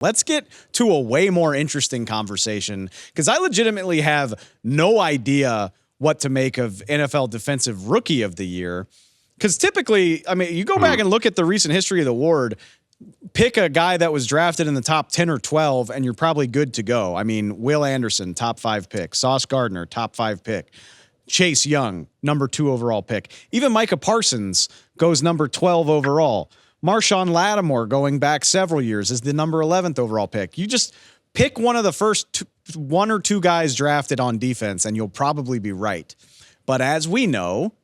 Let's get to a way more interesting conversation because I legitimately have no idea what to make of NFL Defensive Rookie of the Year. Because typically, I mean, you go back and look at the recent history of the award, pick a guy that was drafted in the top 10 or 12, and you're probably good to go. I mean, Will Anderson, top 5 pick. Sauce Gardner, top 5 pick. Chase Young, number 2 overall pick. Even Micah Parsons goes number 12 overall. Marshawn Lattimore, going back several years, is the number 11th overall pick. You just pick one of the first 1 or 2 guys drafted on defense, and you'll probably be right. But as we know,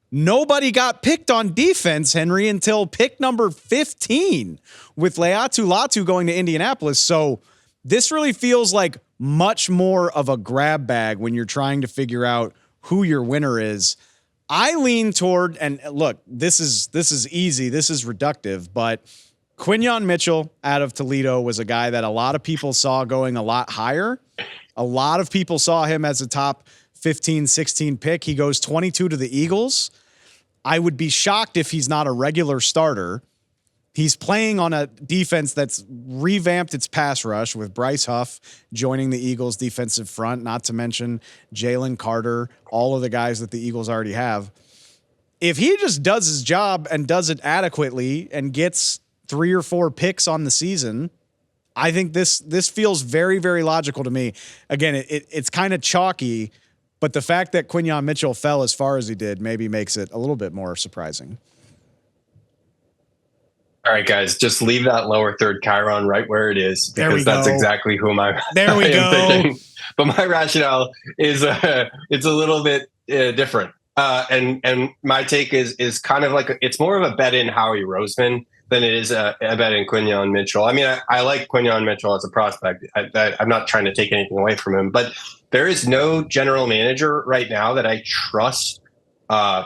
nobody got picked on defense, Henry, until pick number 15 with Leatu Latu going to Indianapolis. So this really feels like much more of a grab bag when you're trying to figure out who your winner is. I lean toward, and look, this is easy. This is reductive, but Quinyon Mitchell out of Toledo was a guy that a lot of people saw going a lot higher. A lot of people saw him as a top 15, 16 pick. He goes 22 to the Eagles. I would be shocked if he's not a regular starter. He's playing on a defense that's revamped its pass rush with Bryce Huff joining the Eagles defensive front, not to mention Jalen Carter, all of the guys that the Eagles already have. If he just does his job and does it adequately and gets 3 or 4 picks on the season, I think this feels very, very logical to me. Again, it's kind of chalky, but the fact that Quinyon Mitchell fell as far as he did maybe makes it a little bit more surprising. All right, guys, just leave that lower third Chiron right where it is because that's exactly whom I'm. There we go. Thinking. But my rationale is it's a little bit different, and my take is kind of like it's more of a bet in Howie Roseman than it is a bet in Quinyon Mitchell. I mean, I like Quinyon Mitchell as a prospect. I'm not trying to take anything away from him, but there is no general manager right now that I trust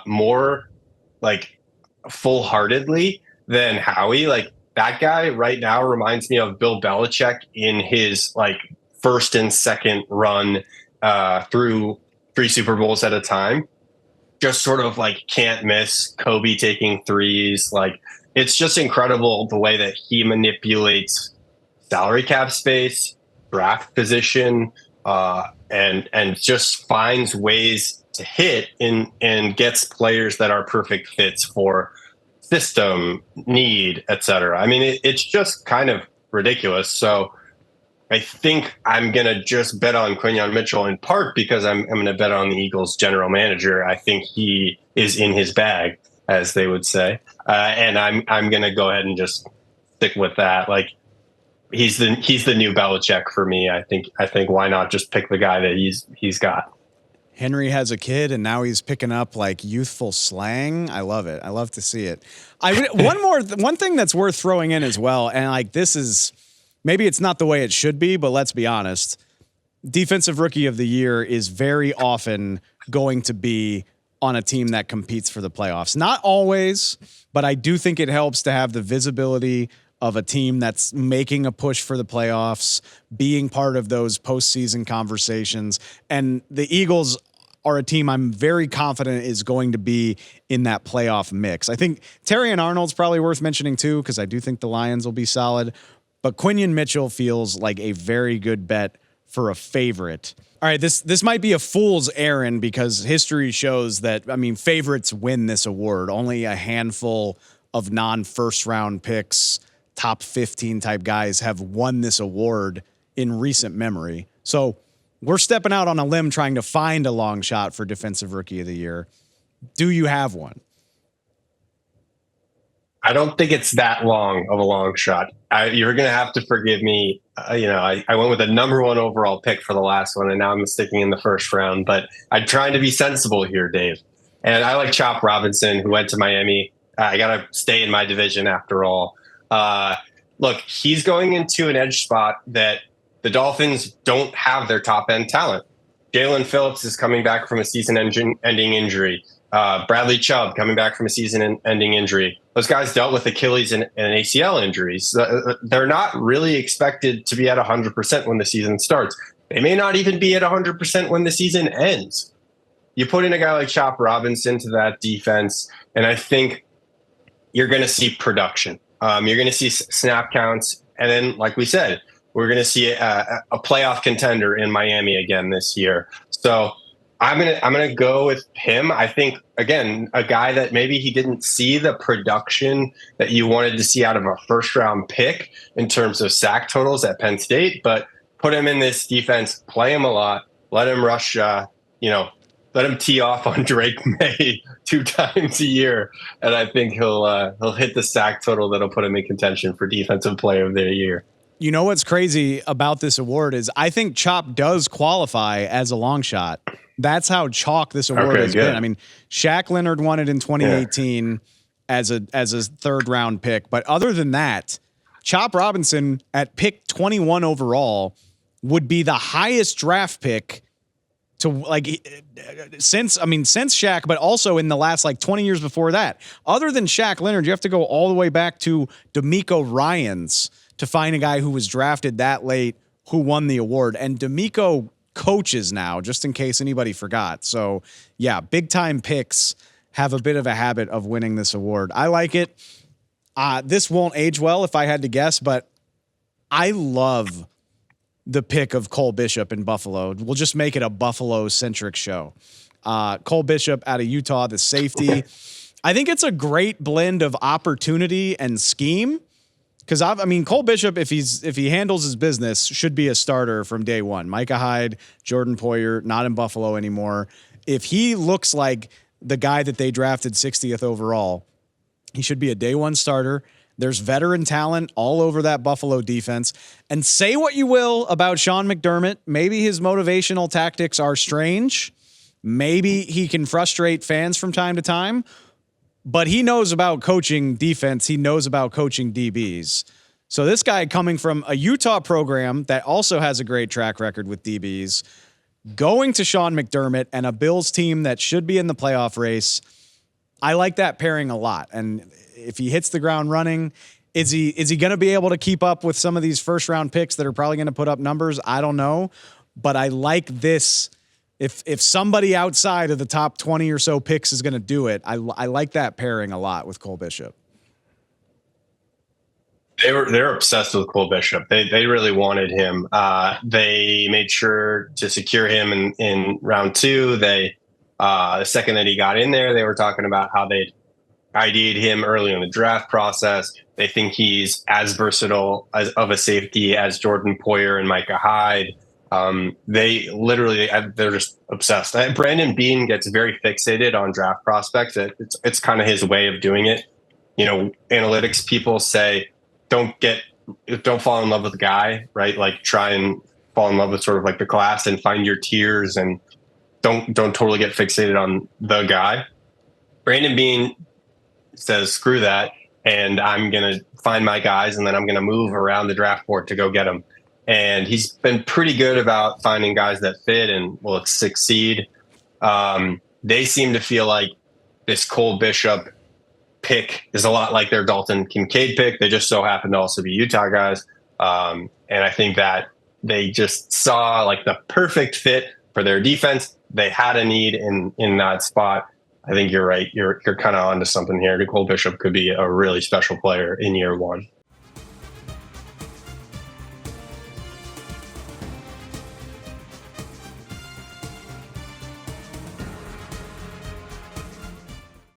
more like full-heartedly than Howie. Like that guy right now reminds me of Bill Belichick in his like first and second run through 3 Super Bowls at a time. Just sort of like can't miss, Kobe taking threes. Like it's just incredible the way that he manipulates salary cap space, draft position, and just finds ways to hit and gets players that are perfect fits for system, need, etc. I mean, it's just kind of ridiculous. So I think I'm going to just bet on Quinyon Mitchell in part because I'm going to bet on the Eagles general manager. I think he is in his bag, as they would say. And I'm going to go ahead and just stick with that. Like he's the new Belichick for me. I think why not just pick the guy that he's got. Henry has a kid and now he's picking up like youthful slang. I love it. I love to see it. One thing that's worth throwing in as well. And like, this is, maybe it's not the way it should be, but let's be honest. Defensive Rookie of the Year is very often going to be on a team that competes for the playoffs. Not always, but I do think it helps to have the visibility of a team that's making a push for the playoffs, being part of those postseason conversations. And the Eagles are a team I'm very confident is going to be in that playoff mix. I think Terrion Arnold's probably worth mentioning too, because I do think the Lions will be solid. But Quinyon Mitchell feels like a very good bet for a favorite. All right, this might be a fool's errand because history shows that, I mean, favorites win this award. Only a handful of non-first round picks, top 15 type guys have won this award in recent memory. So we're stepping out on a limb trying to find a long shot for Defensive Rookie of the Year. Do you have one? I don't think it's that long of a long shot. You're going to have to forgive me. I went with the number 1 overall pick for the last one, and now I'm sticking in the first round. But I'm trying to be sensible here, Dave. And I like Chop Robinson, who went to Miami. I got to stay in my division after all. Look, he's going into an edge spot that the Dolphins don't have their top end talent. Jalen Phillips is coming back from a season-ending injury. Bradley Chubb coming back from a season-ending injury. Those guys dealt with Achilles and ACL injuries. They're not really expected to be at 100% when the season starts. They may not even be at 100% when the season ends. You put in a guy like Chop Robinson to that defense, and I think you're going to see production. You're going to see snap counts And then, like we said, we're going to see a playoff contender in Miami again this year. So I'm gonna go with him. I think, again, a guy that maybe he didn't see the production that you wanted to see out of a first round pick in terms of sack totals at Penn State, but put him in this defense, play him a lot, let him rush, let him tee off on Drake May 2 times a year, and I think he'll hit the sack total that'll put him in contention for Defensive Player of the Year. You know what's crazy about this award is I think Chop does qualify as a long shot. That's how chalk this award has been. I mean, Shaq Leonard won it in 2018 as a third round pick, but other than that, Chop Robinson at pick 21 overall would be the highest draft pick to since Shaq, but also in the last 20 years before that. Other than Shaq Leonard, you have to go all the way back to D'Amico Ryans to find a guy who was drafted that late who won the award. And D'Amico coaches now, just in case anybody forgot. So yeah, big time picks have a bit of a habit of winning this award. I like it. This won't age well if I had to guess, but I love the pick of Cole Bishop in Buffalo. We'll just make it a Buffalo-centric show. Cole Bishop out of Utah, the safety. I think it's a great blend of opportunity and scheme. Because Cole Bishop, if he handles his business, should be a starter from day one. Micah Hyde, Jordan Poyer, not in Buffalo anymore. If he looks like the guy that they drafted 60th overall, he should be a day one starter. There's veteran talent all over that Buffalo defense. And say what you will about Sean McDermott. Maybe his motivational tactics are strange. Maybe he can frustrate fans from time to time. But he knows about coaching defense. He knows about coaching DBs. So this guy coming from a Utah program that also has a great track record with DBs, going to Sean McDermott and a Bills team that should be in the playoff race, I like that pairing a lot. And if he hits the ground running, is he going to be able to keep up with some of these first round picks that are probably going to put up numbers? I don't know. But I like this. If somebody outside of the top 20 or so picks is going to do it, I like that pairing a lot with Cole Bishop. They're obsessed with Cole Bishop. They really wanted him. They made sure to secure him in round 2. The second that he got in there, they were talking about how they ID'd him early in the draft process. They think he's as versatile of a safety as Jordan Poyer and Micah Hyde. They're just obsessed. Brandon Beane gets very fixated on draft prospects. It's kind of his way of doing it. Analytics people say, don't fall in love with the guy, right? Try and fall in love with sort of the class and find your tiers, and don't totally get fixated on the guy. Brandon Beane says, screw that. And I'm going to find my guys, and then I'm going to move around the draft board to go get them. And he's been pretty good about finding guys that fit and will succeed. They seem to feel like this Cole Bishop pick is a lot like their Dalton Kincaid pick. They just so happen to also be Utah guys. And I think that they just saw the perfect fit for their defense. They had a need in that spot. I think you're right. You're kind of onto something here. Cole Bishop could be a really special player in year 1.